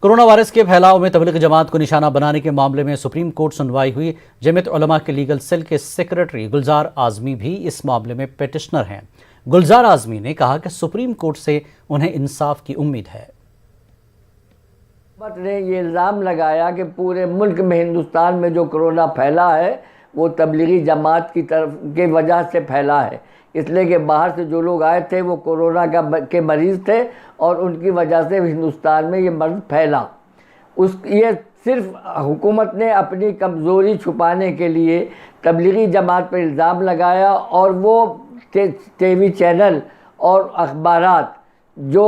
Corona virus के फैलाव में तबलीगी जमात को निशाना बनाने के मामले में सुप्रीम कोर्ट सुनवाई हुई। जमीयत उलमा के लीगल सेल के सेक्रेटरी गुलजार आजमी भी इस मामले में पिटिशनर हैं। गुलजार आजमी ने कहा कि सुप्रीम कोर्ट से उन्हें इंसाफ की उम्मीद है। हुकूमत ने ये इल्ज़ाम लगाया कि पूरे मुल्क में हिंदुस्तान में जो कोरोना फैला है वो तबलीगी जमात की तरफ के वजह से फैला है, इसलिए कि बाहर से जो लोग आए थे वो कोरोना के मरीज़ थे और उनकी वजह से हिंदुस्तान में ये मर्ज़ फैला। ये सिर्फ हुकूमत ने अपनी कमज़ोरी छुपाने के लिए तबलीगी जमात पर इल्ज़ाम लगाया और वो टीवी चैनल और अखबारात जो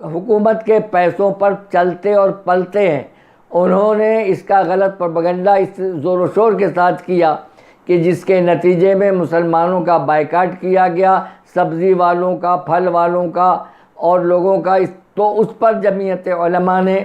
हुकूमत के पैसों पर चलते और पलते हैं, उन्होंने इसका गलत प्रोपेगेंडा इस ज़ोर व शोर के साथ किया कि जिसके नतीजे में मुसलमानों का बायकाट किया गया, सब्ज़ी वालों का, फल वालों का और लोगों का। तो उस पर जमीयत उलमा ने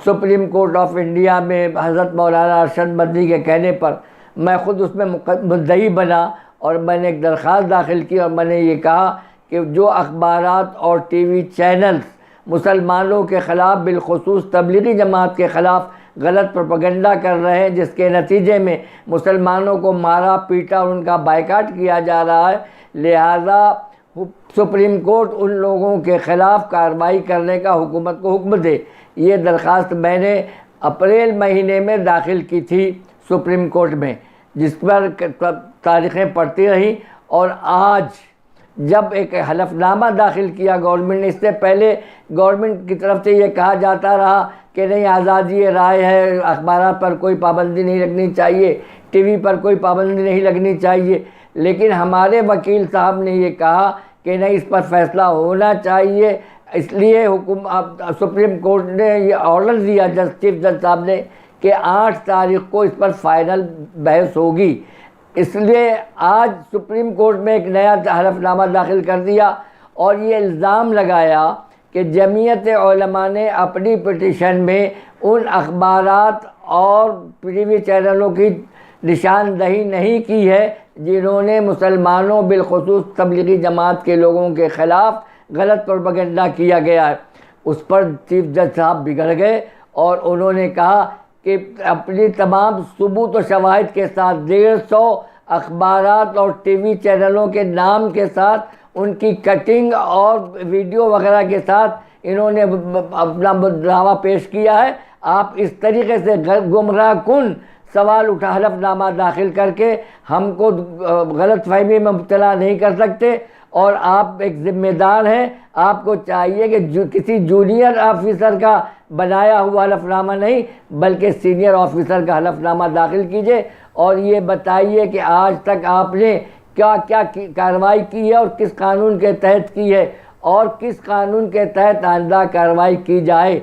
सुप्रीम कोर्ट ऑफ इंडिया में हज़रत मौलाना अरशद मदनी के कहने पर मैं ख़ुद उसमें मुद्दई बना और मैंने एक दरख्वास्त दाखिल की और मैंने ये कहा कि जो अखबारात और टीवी चैनल्स मुसलमानों के ख़िलाफ़ बिलखुसूस तबलीगी जमात के ख़िलाफ़ गलत प्रोपेगेंडा कर रहे हैं, जिसके नतीजे में मुसलमानों को मारा पीटा और उनका बायकाट किया जा रहा है, लिहाजा सुप्रीम कोर्ट उन लोगों के ख़िलाफ़ कार्रवाई करने का हुकूमत को हुक्म दे। ये दरख्वास्त मैंने अप्रैल महीने में दाखिल की थी सुप्रीम कोर्ट में, जिस पर तारीख़ें पड़ती रहीं और आज जब एक हलफनामा दाखिल किया गवर्नमेंट ने, इससे पहले गवर्नमेंट की तरफ से ये कहा जाता रहा कि नहीं आज़ादी राय है, अखबार पर कोई पाबंदी नहीं लगनी चाहिए, टीवी पर कोई पाबंदी नहीं लगनी चाहिए, लेकिन हमारे वकील साहब ने ये कहा कि नहीं, इस पर फैसला होना चाहिए। इसलिए सुप्रीम कोर्ट ने ये ऑर्डर दिया चीफ जज साहब ने कि 8 तारीख को इस पर फाइनल बहस होगी। इसलिए आज सुप्रीम कोर्ट में एक नया हलफनामा दाखिल कर दिया और ये इल्ज़ाम लगाया कि जमीयत उलमा ने अपनी पिटीशन में उन अखबारात और टीवी चैनलों की निशानदही नहीं की है जिन्होंने मुसलमानों बिलखुसूस तबलीगी जमात के लोगों के ख़िलाफ़ गलत प्रोपेगेंडा किया गया है। उस पर चीफ जज साहब बिगड़ गए और उन्होंने कहा कि अपनी तमाम सबूत और शवाहिद के साथ 150 अखबारात और टीवी चैनलों के नाम के साथ उनकी कटिंग और वीडियो वगैरह के साथ इन्होंने अपना दावा पेश किया है। आप इस तरीके से गुमराह कुन सवाल उठा हलफनामा दाखिल करके हमको गलतफहमी में मुब्तला नहीं कर सकते और आप एक ज़िम्मेदार हैं। आपको चाहिए कि किसी जूनियर ऑफिसर का बनाया हुआ हलफनामा नहीं बल्कि सीनियर ऑफिसर का हलफनामा दाखिल कीजिए और ये बताइए कि आज तक आपने क्या क्या कार्रवाई की है और किस कानून के तहत की है और किस कानून के तहत आइंदा कार्रवाई की जाए।